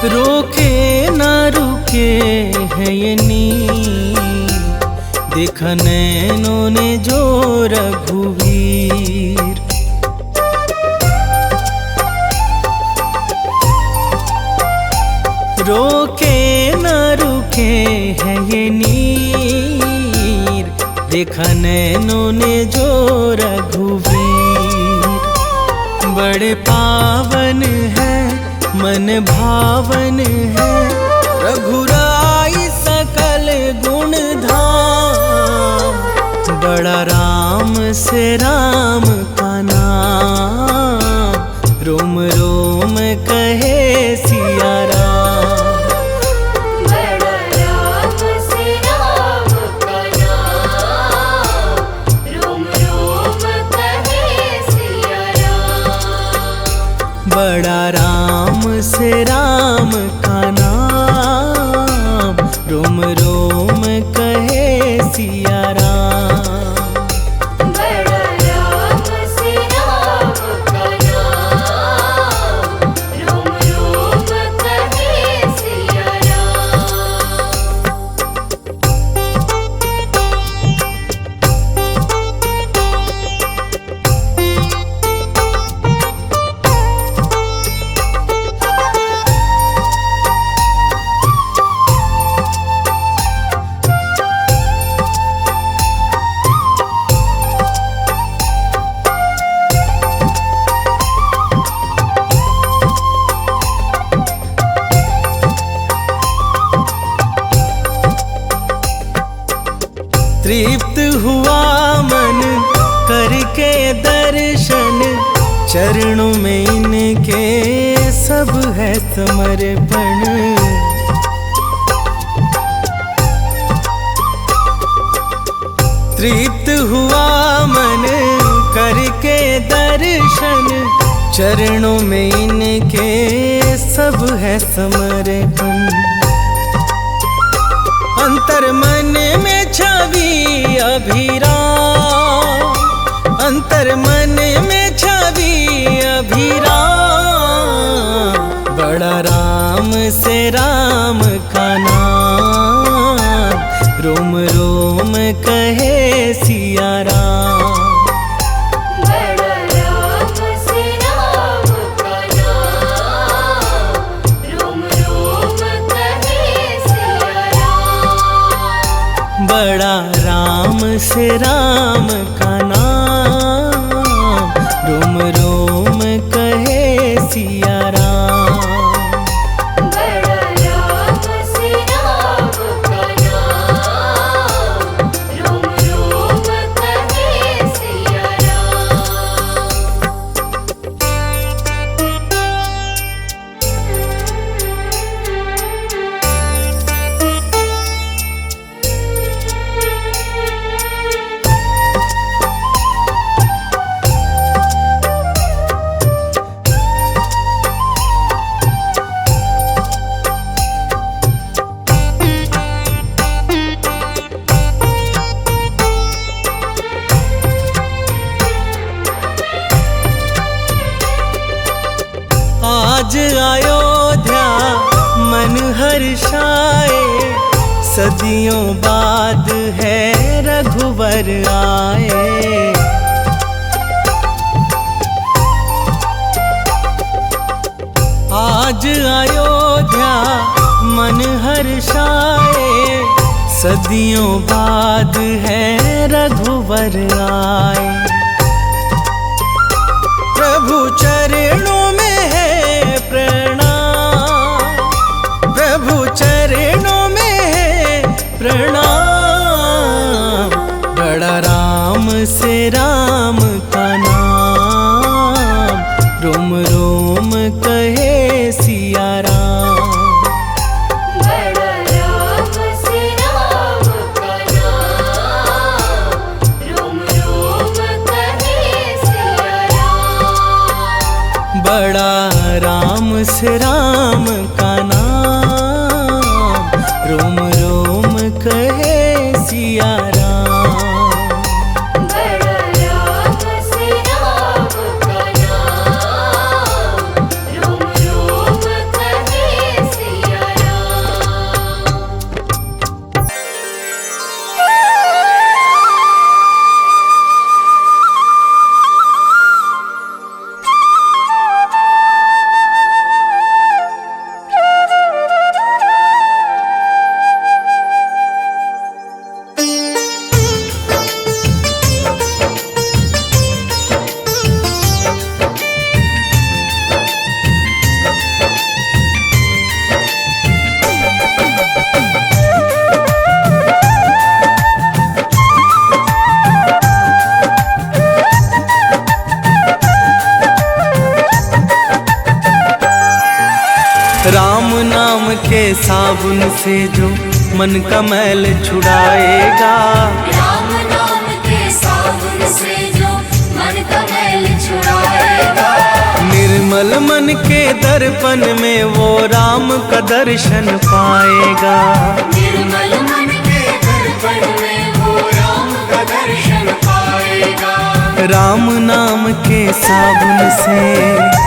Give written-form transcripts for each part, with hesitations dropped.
रोके ना रुके है ये नीर, देखा नैनों ने जो रघुवीर। रोके न रुके है ये नीर, देखा नैनों ने जो रघुवीर। बड़े पावन है मन भावन है, रघुराई सकल गुण धाम। बड़ा राम से राम का नाम, रोम रोम कहे सिया राम। बड़ा राम से राम का नाम, रोम रोम कहे सिया राम। बड़ा राम से राम का नाम, रोम रोम कहे सिया राम। बड़ा राम से राम का नाम, रोम रोम कहे सिया राम। तृप्त हुआ मन करके दर्शन, चरणों में इनके सब है समर्पण। तृप्त हुआ मन करके दर्शन, चरणों में इनके सब है समर्पण। अंतर मन में छवि अभिराम, अंतर मन में छवि अभिराम। बड़ा राम से राम का नाम, रोम रोम कहे सिया राम। बड़ा राम से राम का नाम, रोम रोम कहे सिया राम। बड़ा राम से राम का नाम, रोम रोम कहे सिया राम। बड़ा राम से राम का नाम, रोम रोम कहे सिया आज अयोध्या मन हर्षाए, सदियों बाद है रघुवर आए। आज अयोध्या मन हर्षाए, सदियों बाद है रघुवर आए। प्रभु चरणों में है प्रणाम, प्रभु चरणों में है प्रणाम। बड़ा राम से राम का नाम, रोम रोम कहे सिया राम। बड़ा राम से राम का नाम, रोम रोम कहे सिया राम। बड़ा राम से राम का नाम, रोम रोम कहे सिया राम। बड़ा राम से राम का नाम, रोम रोम कहे सिया के साबुन से जो मन का मैल छुड़ाएगा। राम नाम के साबुन से जो मन का मैल छुड़ाएगा। निर्मल मन के दर्पण में वो राम का दर्शन पाएगा। निर्मल मन के दर्पण में वो राम का दर्शन पाएगा। राम नाम के साबुन से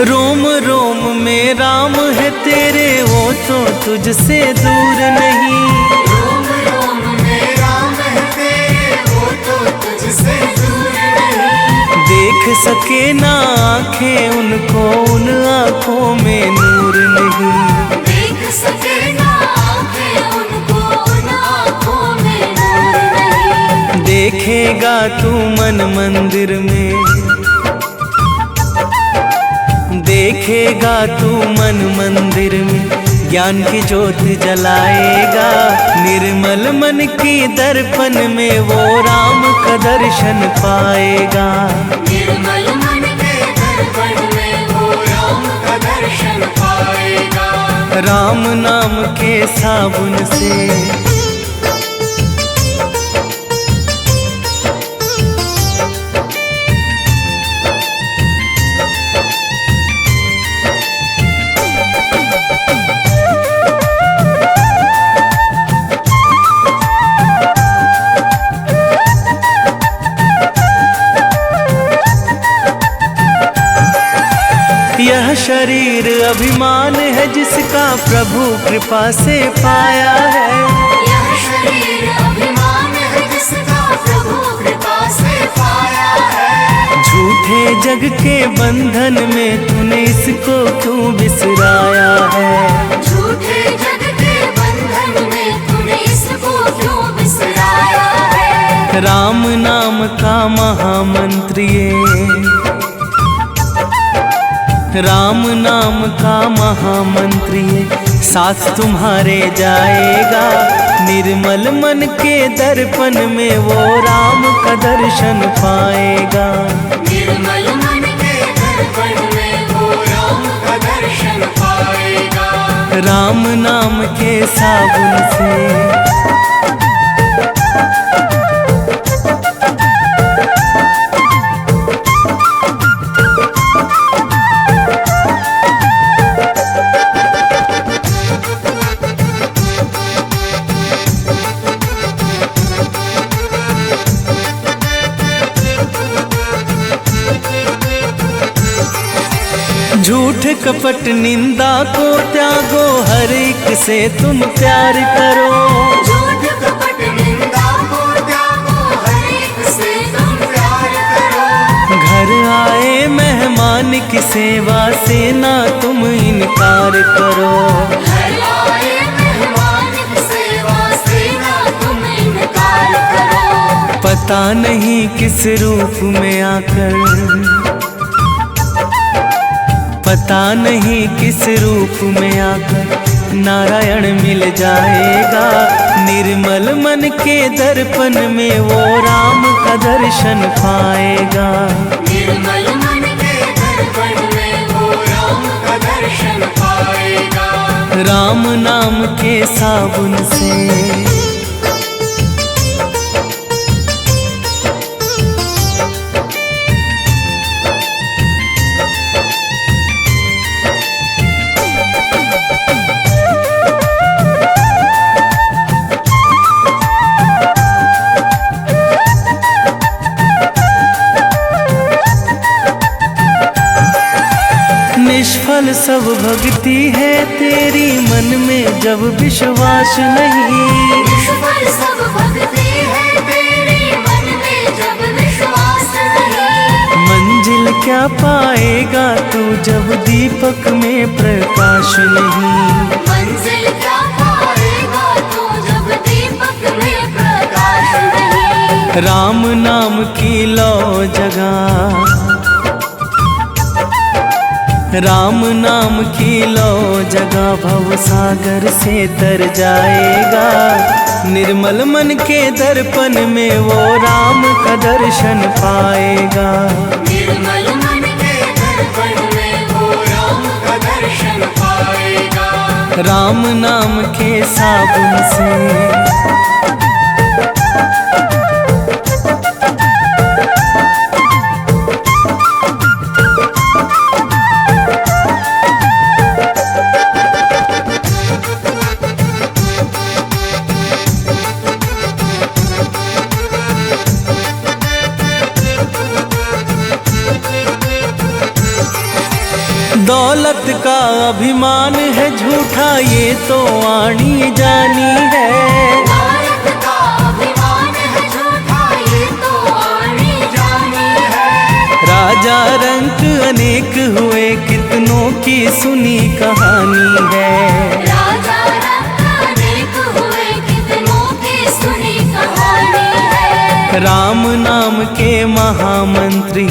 रोम रोम में राम है तेरे, वो तो तुझसे दूर नहीं। रोम रोम में राम है तेरे, वो तो तुझसे दूर नहीं। देख सके ना आँखें उनको, उन आँखों में नूर नहीं। देख सके ना आँखें उनको, उन आँखों में नूर नहीं। देखेगा तू मन मंदिर में, देखेगा तू मन मंदिर में, ज्ञान की ज्योत जलाएगा। निर्मल मन की दर्पण में वो राम का दर्शन पाएगा। निर्मल मन के दर्पण में वो राम का दर्शन पाएगा। राम नाम के साबुन से यह शरीर अभिमान है जिसका प्रभु कृपा से पाया है। यह शरीर अभिमान है जिसका प्रभु कृपा से पाया है। झूठे जग के बंधन में तूने इसको क्यों बिसराया है। झूठे जग के बंधन में तूने इसको क्यों बिसराया है। राम नाम का महामंत्र ये, राम नाम का महामंत्र ये साथ तुम्हारे जाएगा। निर्मल मन के दर्पण में वो राम का दर्शन पाएगा। निर्मल मन के दर्पण में वो राम का दर्शन पाएगा। राम नाम के साबुन से झूठ कपट निंदा को त्यागो, हर एक से तुम प्यार करो। झूठ कपट निंदा को त्यागो, हर एक से तुम प्यार करो। घर आए मेहमान की सेवा से ना तुम इनकार करो। घर आए मेहमान की सेवा से ना तुम इनकार करो। पता नहीं किस रूप में आकर, पता नहीं किस रूप में आकर नारायण मिल जाएगा। निर्मल मन के दर्पण में वो राम का दर्शन पाएगा। निर्मल मन के दर्पण में वो राम का दर्शन पाएगा। राम नाम के साबुन से निष्फल सब भक्ति है तेरी, मन में जब विश्वास नहीं। निष्फल सब भक्ति है तेरी, मन में जब विश्वास नहीं। मंजिल क्या पाएगा तू जब दीपक में प्रकाश नहीं। मंजिल क्या पाएगा तू जब दीपक में प्रकाश नहीं। राम नाम की लो जगह, राम नाम की लो जगह भव सागर से तर जाएगा। निर्मल मन के दर्पण में वो राम का दर्शन पाएगा। निर्मल मन के दर्पण में वो राम का दर्शन पाएगा। राम नाम के साबुन से दौलत का अभिमान है झूठा ये तो आनी जानी है। दौलत का अभिमान है झूठा ये तो आनी जानी है। राजा रंक अनेक हुए कितनों की सुनी कहानी है। राजा रंक अनेक हुए कितनों की सुनी कहानी है। राम नाम के महामंत्री,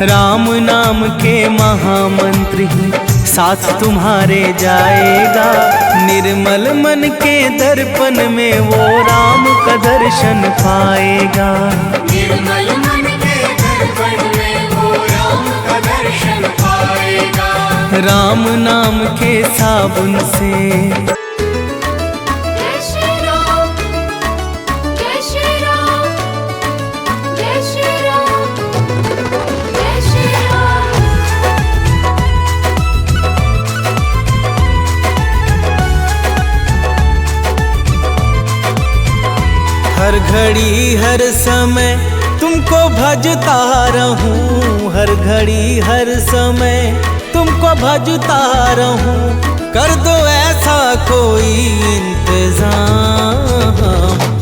राम नाम के महामंत्री साथ तुम्हारे जाएगा। निर्मल मन के दर्पण में वो राम का दर्शन पाएगा। निर्मल मन के दर्पण में वो राम का दर्शन पाएगा। राम नाम के साबुन से जय श्री राम, जय श्री राम, जय श्री राम, जय श्री राम। हर घड़ी हर समय तुमको भजता रहूं, हर घड़ी हर समय तुमको भजता रहूं। कर दो ऐसा कोई इंतजाम।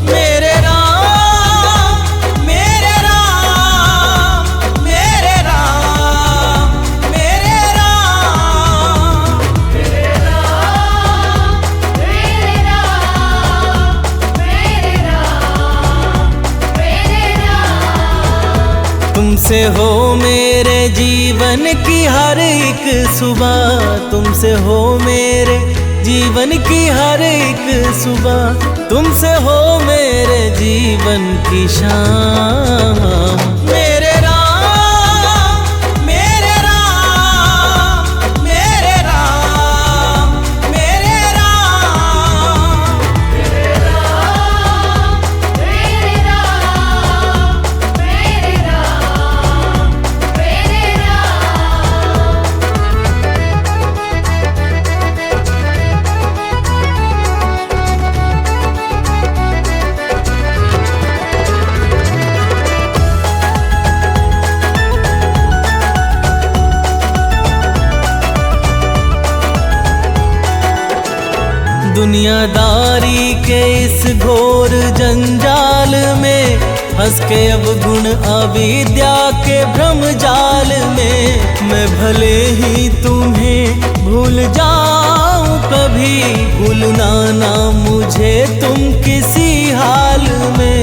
मेरे राम, मेरे राम, मेरे राम, मेरे राम, मेरे राम, मेरे राम, मेरे राम, मेरे राम। तुमसे हो मेरे जीवन की हर एक सुबह, तुमसे हो मेरे जीवन की हर एक सुबह, तुमसे हो मेरे जीवन की शाम। मेरे राम, मेरे राम, मेरे राम, मेरे राम, मेरे राम, मेरे राम, मेरे राम, मेरे राम। दुनियादारी के इस घोर जंजाल में फंस के अब गुण अविद्या के भ्रम जाल में। मैं भले ही तुम्हें भूल जाऊं कभी, भूलना ना मुझे तुम किसी हाल में,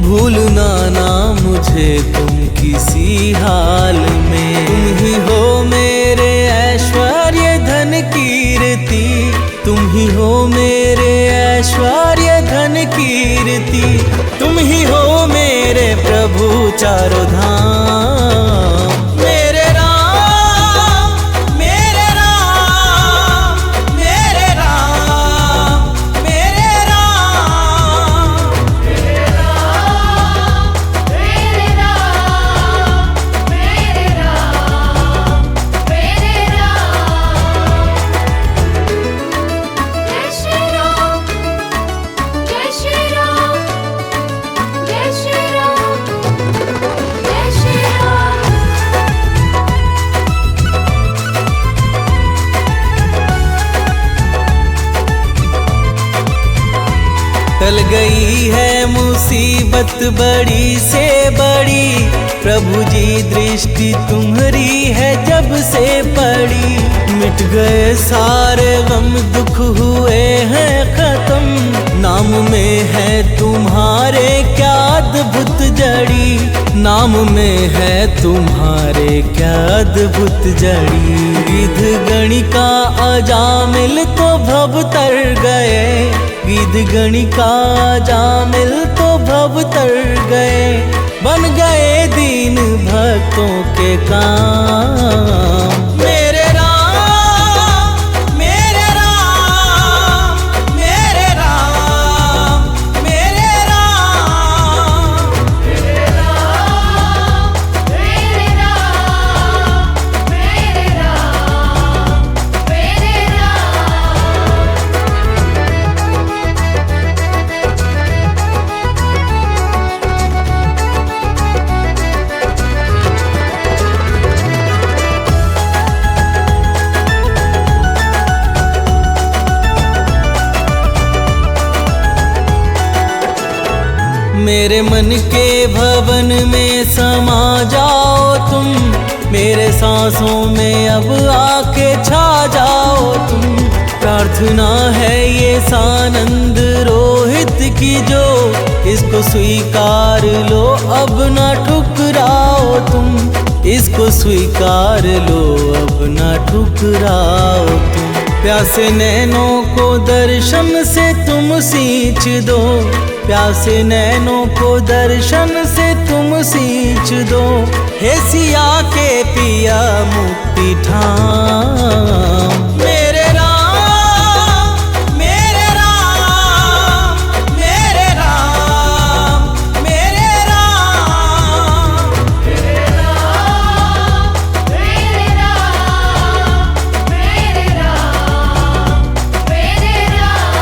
भूलना ना मुझे तुम किसी हाल में। तुम ही हो मेरे ऐश्वर्य धन कीर्ति, तुम ही हो मेरे ऐश्वर्य धन कीर्ति, तुम ही हो मेरे प्रभु चारों धाम। मेरे राम, मेरे राम, मेरे राम, मेरे राम, मेरे राम, मेरे राम, मेरे राम, मेरे राम। जय श्री राम, जय श्री राम, जय श्री राम, जय श्री राम। टल गई है मुसीबत बड़ी से बड़ी, प्रभु जी दृष्टि तुम्हारी है जब से पड़ी। मिट गए सारे गम दुख हुए हैं खत्म, नाम में है नाम में है तुम्हारे क्या अद्भुत जड़ी। गिध गणिका अजामिल तो भव तर गए, गिध गणिका अजामिल तो भव तर गए। बन गए दीन भक्तों के काम। मेरे राम मेरे राम मेरे राम मेरे राम। मेरे राम मेरे राम मेरे राम मेरे मेरे मन के भवन में समा जाओ तुम, मेरे सांसों में अब आके छा जाओ तुम। प्रार्थना है ये सानंद रोहित की जो, इसको स्वीकार लो अब ना ठुकराओ तुम, इसको स्वीकार लो अब ना ठुकराओ तुम। प्यासे नैनों को दर्शन से तुम सींच दो, प्यासे नैनों को दर्शन से तुम सींच दो। हे सिया के पिया मुक्ति ठाम। मेरे राम मेरे राम मेरे राम मेरे राम। मेरे राम मेरे राम मेरे राम मेरे राम।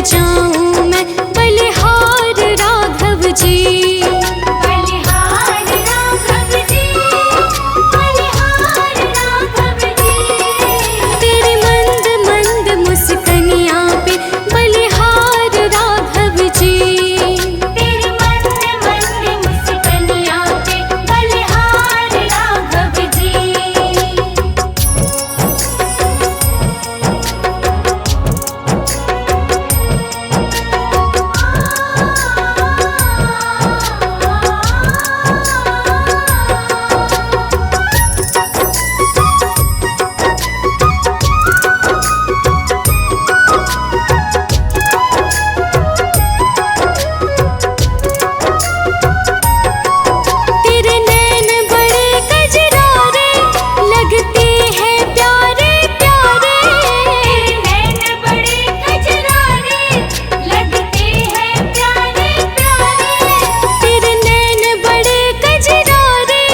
जाऊं मैं बलिहार राघव जी। बलिहार राघव जी, बलिहार राघव जी। तेरी मंद मंद मुस्कनिया पे बलिहार राघव जी। तेरी मंद मंद मुस्कनिया पे बलिहार राघव जी। तेरे नैन बड़े कजरारे लगते हैं प्यारे प्यारे। तेरे नैन बड़े कजरारे लगते हैं प्यारे प्यारे। तेरे नैन बड़े कजरारे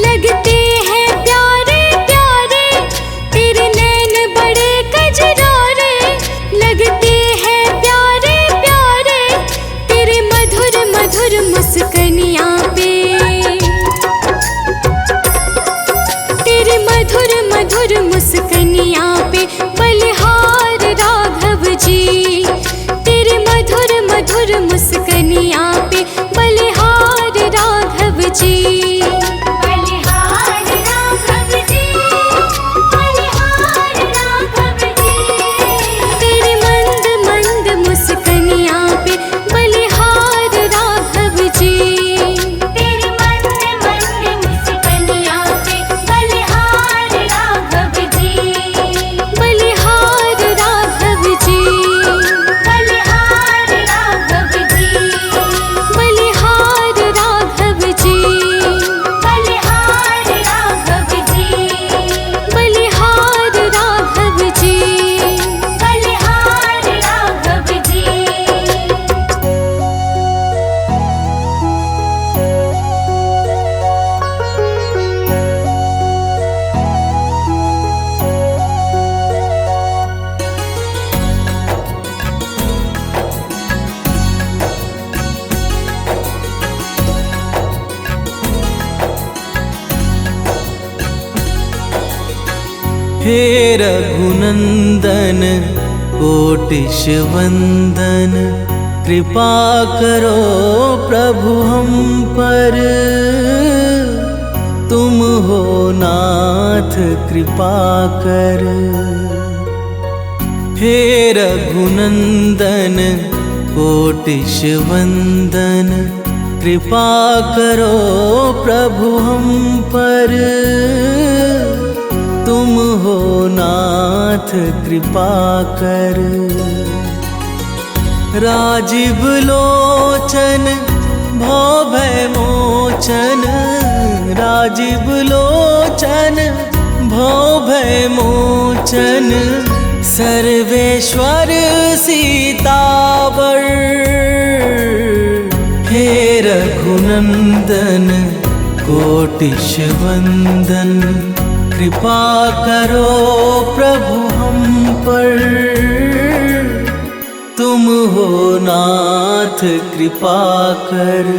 लगते हैं प्यारे प्यारे। तेरे नैन बड़े कजरारे लगते हैं प्यारे प्यारे। तेरे मधुर मधुर मुस्कनिया पे, तेरे मधुर मधुर मुस्कनिया पे बलिहार राघव जी। तेरे मधुर मधुर मुस्कनिया पे बलिहार राघव जी। बलिहार राघव जी, बलिहार राघव जी। तेरी मंद मंद मुस्कनिया पे बलिहार राघव जी। तेरी मंद मंद मुस्कनिया पे बलिहार राघव जी। बलिहार राघव जी। बलिहार राघव जी। बलिहार राघव जी। बलिहार राघव जी। बलिहार राघव जी। बलिहार राघव जी। हे रघुनंदन कोटिश वंदन, कृपा करो प्रभु हम पर। तुम हो नाथ कृपा कर। हे रघुनंदन कोटिश वंदन, कृपा करो प्रभु हम पर। तुम हो नाथ कृपा कर। राजीव लोचन भव भय मोचन, राजीव लोचन भव भय मोचन। सर्वेश्वर सीतावर, हे रघुनंदन कोटिश वंदन, कृपा करो प्रभु हम पर। तुम हो नाथ कृपा कर।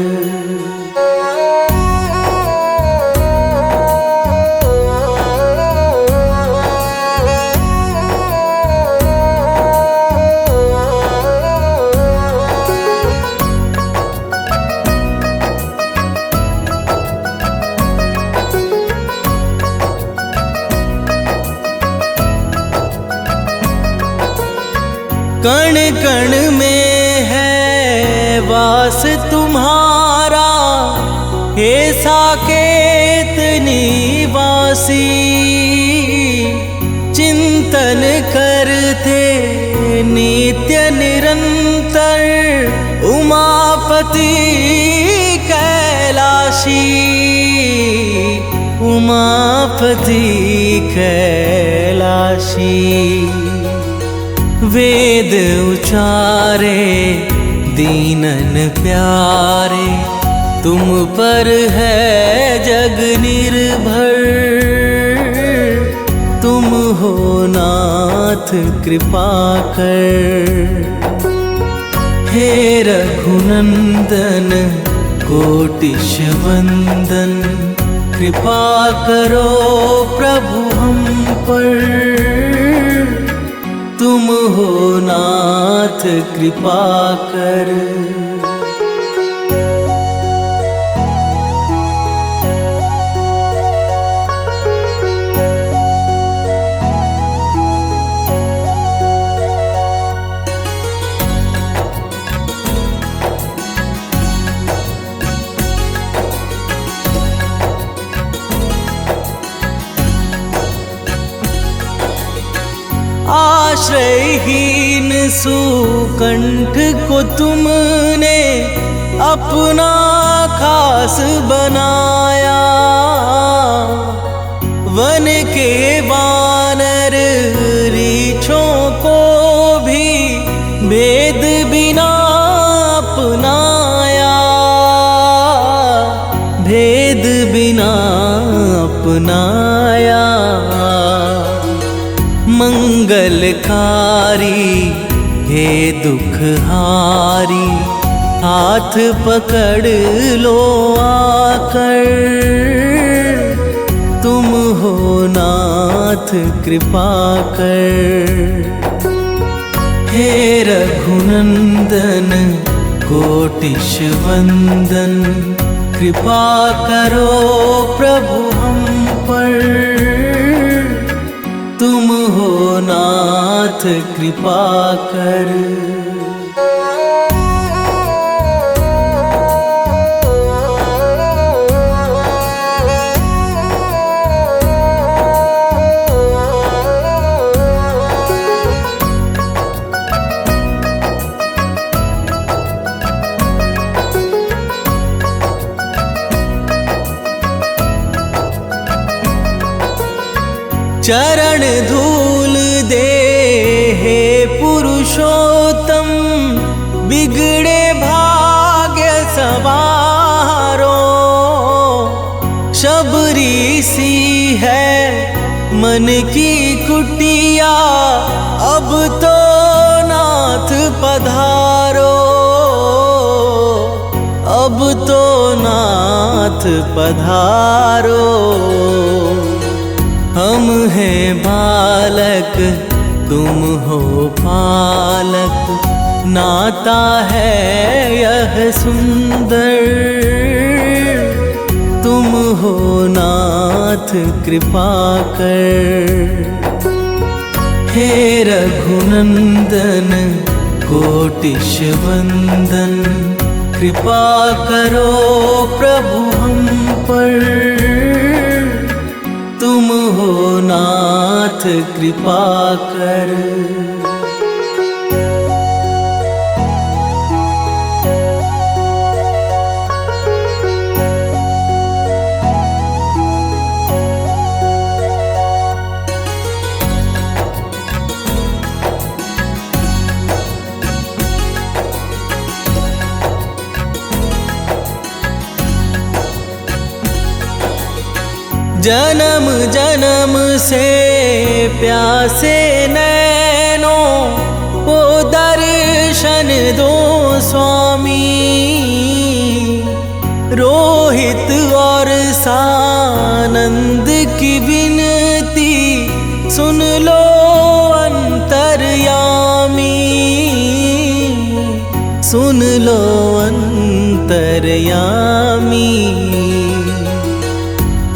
कण कण में है वास तुम्हारा, हे साकेत निवासी। चिंतन करते नित्य निरंतर, उमापति कैलाशी। उमापति कैलाशी। वेद उचारे दीनन प्यारे, तुम पर है जग निर्भर। तुम हो नाथ कृपा कर। हे रघुनंदन कोटिश वंदन, कृपा करो प्रभु हम पर। तुम हो नाथ कृपा कर। आश्रयहीन सुकंठ को तुमने अपना खास बनाया, वन के वानर रीछों को भी भेद बिना अपनाया, भेद बिना अपनाया। मंगलकारी हे दुखहारी, हाथ पकड़ लो आकर। तुम हो नाथ कृपा कर। हे रघुनंदन कोटिश वंदन, कृपा करो प्रभु हम पर। तुम हो नाथ कृपा कर। चरण धूल दे हे पुरुषोत्तम, बिगड़े भाग्य सवारो। शबरी सी है मन की कुटिया, अब तो नाथ पधारो। अब तो नाथ पधारो। हम हैं बालक तुम हो पालक, नाता है यह सुंदर। तुम हो नाथ कृपा कर। हे रघुनंदन कोटिश वंदन, कृपा करो प्रभु हम पर। तुम हो नाथ कृपा कर। जन्म जन्म से प्यासे नैनों को दर्शन दो स्वामी। रोहित और सानंद की विनती सुन लो अंतर्यामी। सुन लो अंतर्यामी।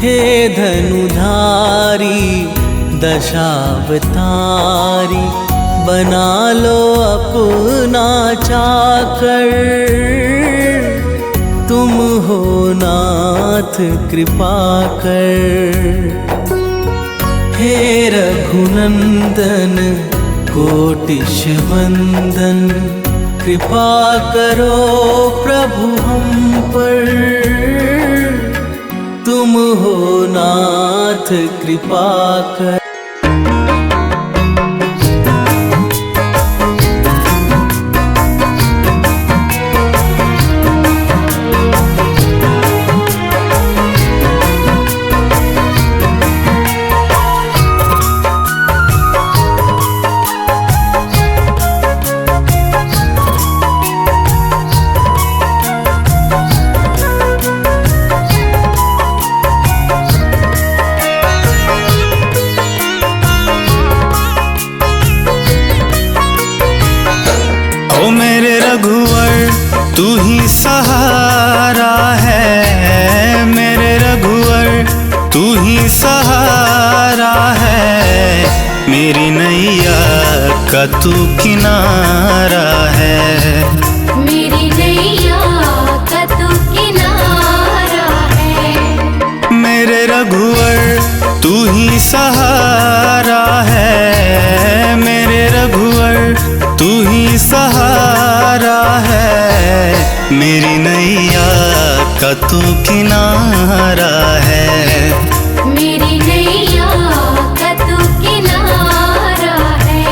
हे धनुधारी दशावतारी, बना लो अपना चाकर। तुम हो नाथ कृपा कर। हे रघुनंदन कोटिश वंदन, कृपा करो प्रभु हम पर। तुम हो नाथ कृपा कर। तू ही सहारा है मेरे रघुवर, तू ही सहारा है, मेरी नैया का तू किनारा है। मेरी नैया का तू किनारा है। मेरे रघुवर तू ही सहारा है, मेरे रघुवर तू ही सहारा है, मेरी नैया का तू किनारा है। मेरी नैया का तू किनारा है।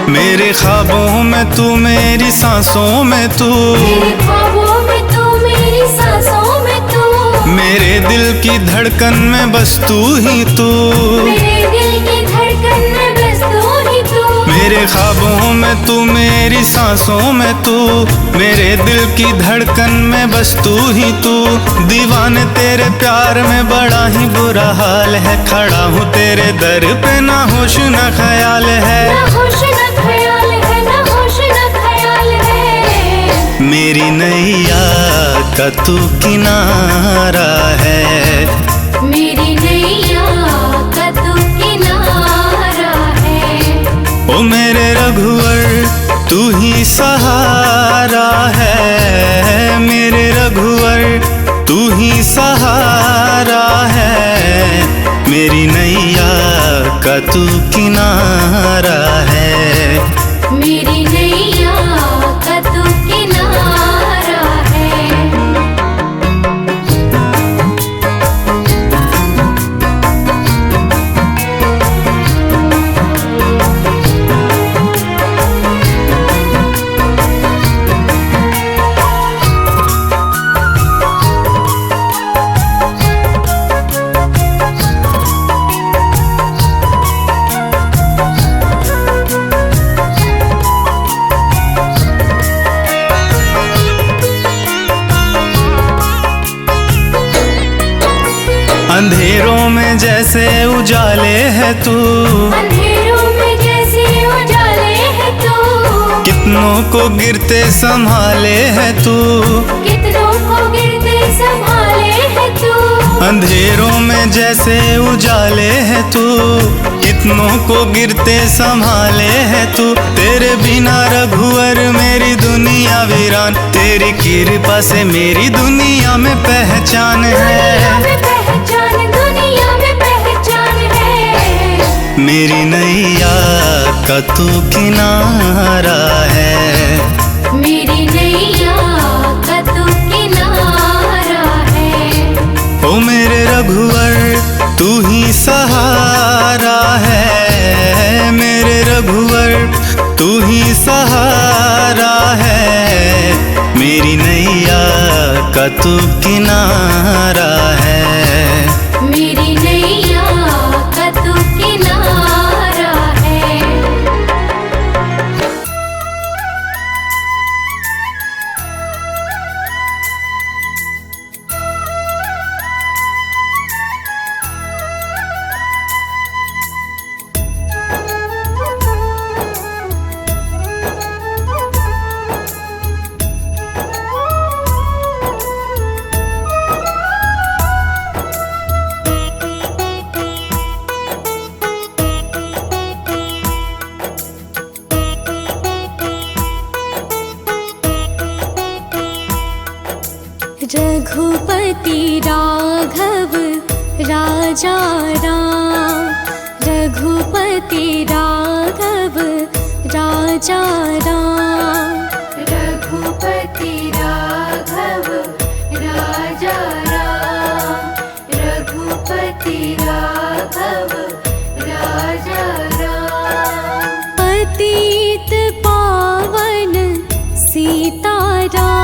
मेरे ख्वाबों में तू, मेरी सांसों में तू, मेरे ख्वाबों में तू, मेरी सांसों में तू, मेरे दिल की धड़कन में बस तू ही तू। मेरे दिल की धड़कन में बस तू ही तू। मेरे ख्वाबों में तू, मेरी सांसों में तू, मेरे दिल की धड़कन में बस तू ही तू। दीवाने तेरे प्यार में बड़ा ही बुरा हाल है, खड़ा हूँ तेरे दर पे ना होश ना ख्याल है। ना होश ना ख्याल है, ना होश ना ख्याल है। मेरी नैया का तू किनारा है। मेरी नैया का तू किनारा है। ओ मेरे रघुवर तू ही सहारा है, मेरे रघुवर तू ही सहारा है, मेरी नैया का तू किनारा है। मेरी नैया का तू किनारा है। अंधेरों में जैसे उजाले है तू, अंधेरों में जैसे उजाले है तू, कितनों को गिरते संभाले है तू। कितनों को गिरते संभाले है तू। अंधेरों में जैसे उजाले है तू, कितनों को गिरते संभाले है तू। तेरे बिना रघुवर मेरी दुनिया वीरान, तेरी कृपा से मेरी दुनिया में पहचान दुनिया है। में पहचान, दुनिया में पहचान है। मेरी नैया का तू किनारा है। मेरी नैया का तू किनारा है। ओ मेरे रघुवर तू ही सहारा है, मेरे रघुवर तू ही सहारा है, मेरी नैया का तू किनारा है। मेरी नैया का तू किनारा है। रघुपति राघव राजा राम, रघुपति राघव राजा राम। रघुपति राघव राजा राम, रघुपति राघव राजा राम। पतित पावन सीताराम,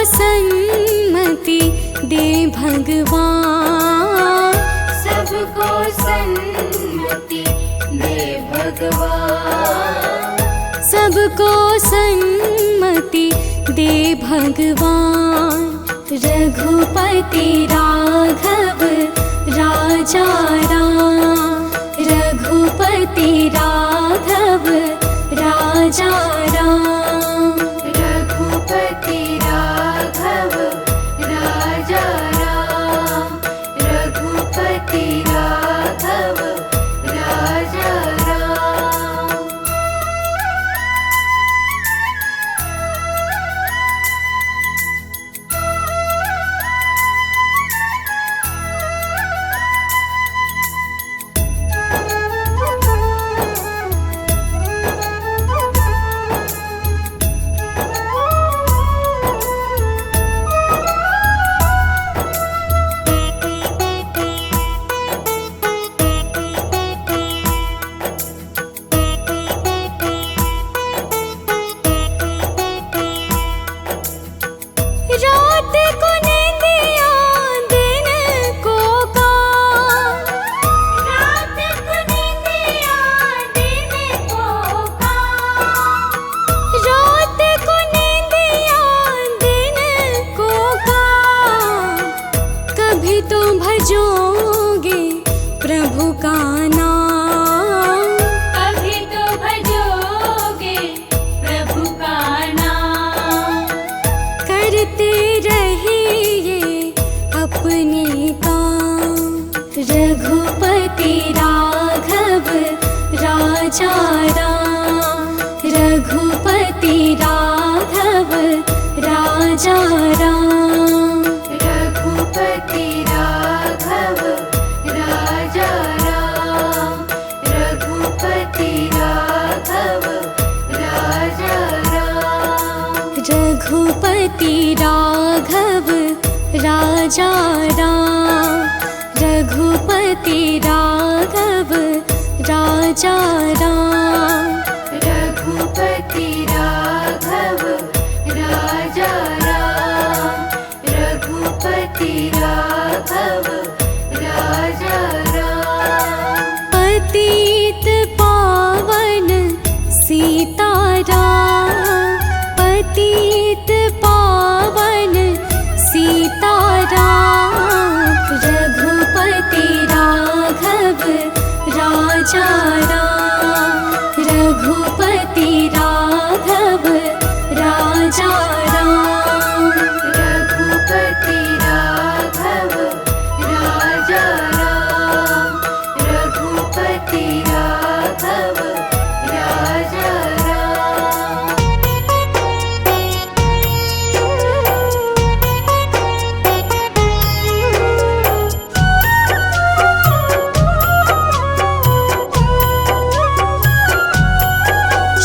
सन्मति दे भगवान, सबको सन्मति दे भगवान, सबको सन्मति दे भगवान। रघुपति राघव राजा राम, रघुपति राघव राजा राम, रघुपति राघव राजा राम, रघुपति राघव राजा राम। रात को नींदिया दिन को काम, रात को नींदिया दिन को काम, रात को नींदिया दिन को काम। कभी तो भजोगे प्रभु का नाम, कभी तो भजोगे प्रभु का नाम, करते रहिए अपने काम। रघुपति राघव राजा राम, रघुपति राघव राजा राम, रघुपति राघव राजा राम, रघुपति राघव राजा राम, रघुपति राघव राजा राम, रघुपति राघव राजा राम, रघुपति राघव राजा राम, रघुपति राघव राजा राम। पतित पावन सीताराम, पतित पावन सीताराम, रघुपति राघव राजा राम, रघुपति राघव राजा राम, रघुपति राघव राजा राम, रघुपति राघव राजा राम।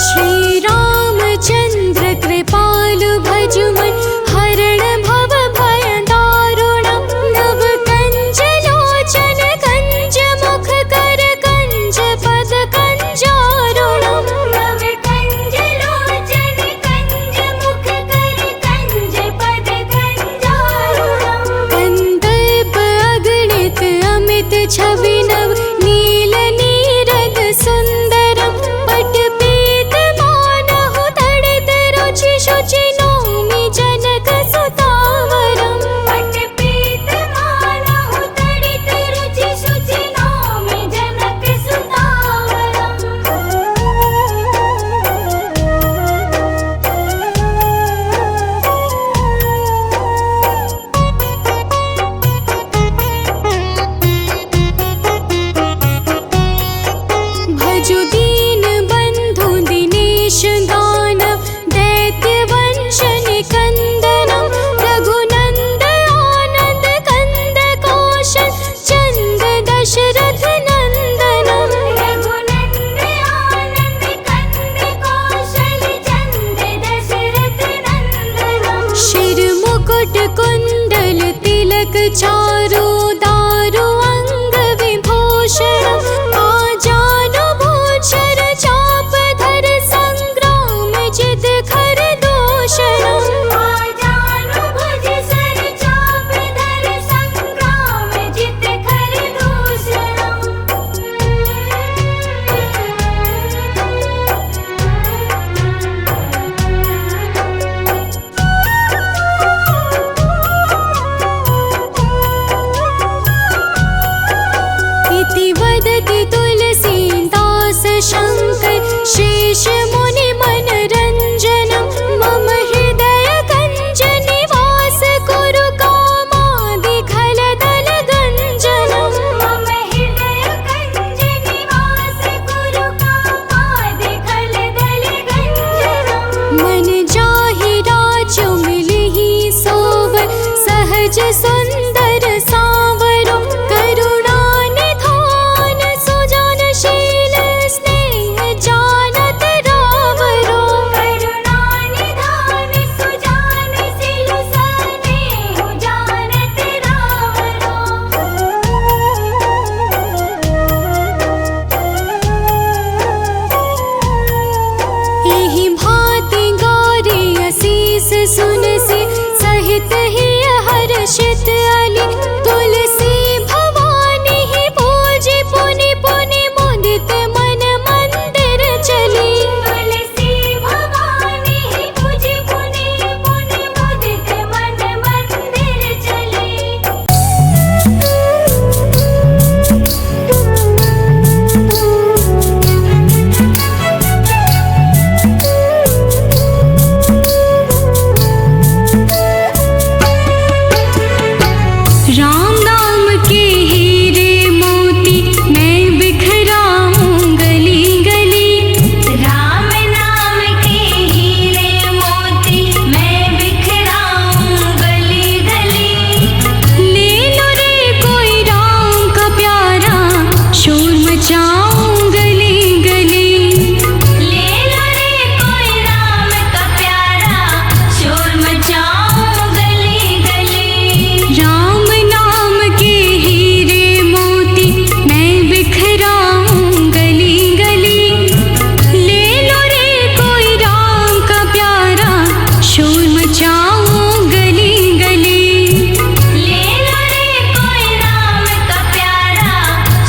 श्री रामचंद्र कृपालु भजुमन, हरण भव भय दारुणम। नव कंज लोचन कंज मुख कर कंज पद कंजारुणम, नव कंज लोचन कंज मुख कर कंज पद कंजारुणम। कंदर्प अगणित अमित छवि नव, नील नीरद सुंदरम। पट पीत मानहु तड़ित रुचि शुचि, नौमि जनक सुतावरम। पट पीत मानहु तड़ित रुचि शुचि, नौमि जनक सुतावरम। भजु दीन बंधु दिनेश दानव, दैत्य वंश निकंदनम। रघुनंद आनंद कंद कौशल, चंद दशरथ नंदनम। रघुनंद आनंद कंद कौशल, चंद दशरथ नंदनम। शिर मुकुट कुंडल तिलक चारु, दारु अंग विभूषण। आजानु भूषण चाप धर, संग्राम जित खर दूषण। आजानु सहज सुंदर सांवरो करुणा निधान सुजनशील स्नेह जानत रावरो करुणा निधान सुजनशील स्नेह जानत रावरो एहि भांति गौरी असीस सुनसी सहित ही हर्षित अली तुलसी भवानी ही पूजी पुनि पुनि मुदित मन मंदिर चली तुलसी भवानी ही पूजी पुनि पुनि मुदित मन मंदिर चली राम नाम के हीरे मोती मैं बिखराऊं गली गली राम नाम के हीरे मोती मैं बिखराऊं गली गली ले लो रे कोई राम का प्यारा शोर मचाऊं गली गली ले लो रे कोई राम का प्यारा शोर मचाऊं गली गली राम नाम के हीरे मोती मैं बिखराऊं गली गली ले लो रे कोई राम का प्यारा शोर मचाऊं गली गली ले लो रे कोई राम का प्यारा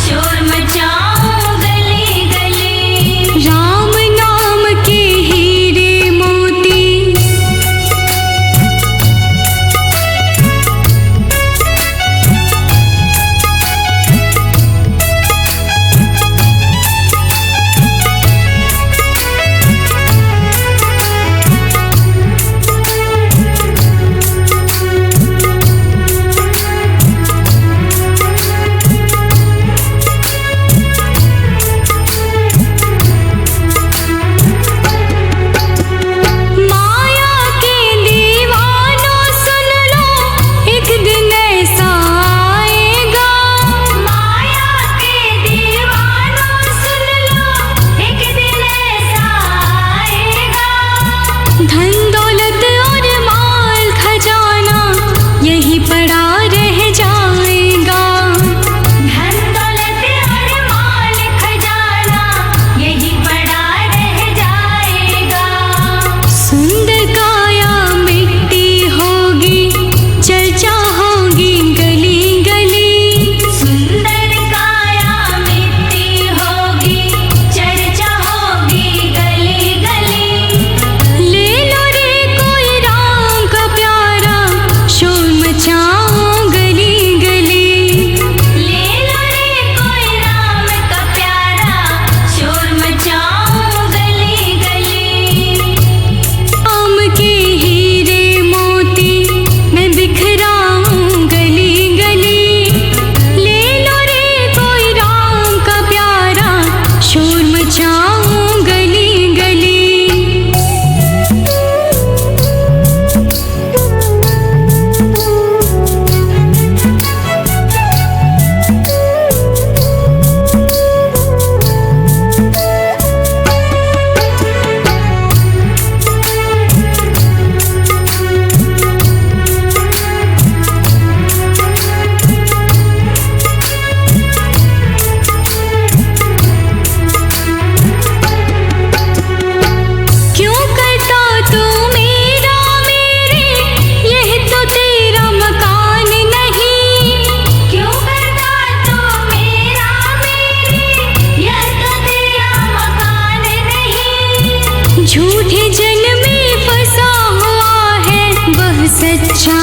शोर मचाऊं गली गली राम नाम के हीरे मोती माया के दीवानों सुन लो एक दिन ऐसा आएगा माया के दीवानों सुन लो एक दिन ऐसा आएगा धन दौलत और माल खजाना यही पड़ा रह जाएगा धन दौलत और माल खजाना यही पड़ा रह जाएगा सुंदर काया मिट्टी होगी चर्चा होगी गली गली सुंदर काया मिट्टी होगी चर्चा होगी गली गली ले लो रे कोई राम का प्यारा शोर मचाऊं गली गली ले लो रे कोई राम का प्यारा शोर मचाऊं गली गली राम के हीरे मोती मैं बिखराऊं गली गली ले लो रे कोई राम का प्यारा शोर मचाऊं गली गली क्यों करता तू मेरा मेरे यह तो तेरा मकान नहीं क्यों करता तू मेरा मेरे यह तो तेरा मकान नहीं झूठे जन में फंसा हुआ है वह सच्चा